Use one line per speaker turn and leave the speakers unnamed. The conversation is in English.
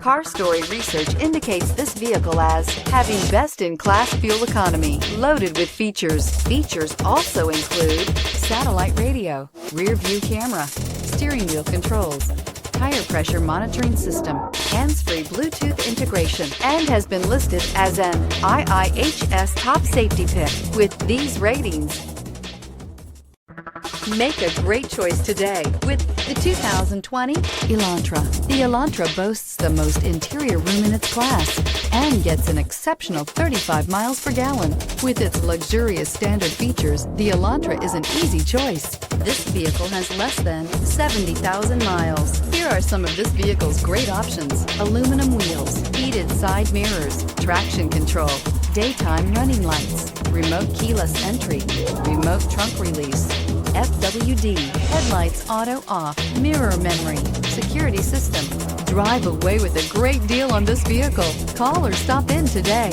Car Story research indicates this vehicle as having best-in-class fuel economy, loaded with features. Features also include satellite radio, rear-view camera, steering wheel controls, tire pressure monitoring system, hands-free Bluetooth integration, and has been listed as an IIHS top safety pick. With these ratings, make a great choice today with the 2020 Elantra. The Elantra boasts the most interior room in its class and gets an exceptional 35 miles per gallon. With its luxurious standard features, the Elantra is an easy choice. This vehicle has less than 70,000 miles. Here are some of this vehicle's great options: aluminum wheels, heated side mirrors, traction control, daytime running lights, remote keyless entry, remote trunk release, FWD, headlights auto off, mirror memory, security system. Drive away with a great deal on this vehicle. Call or stop in today.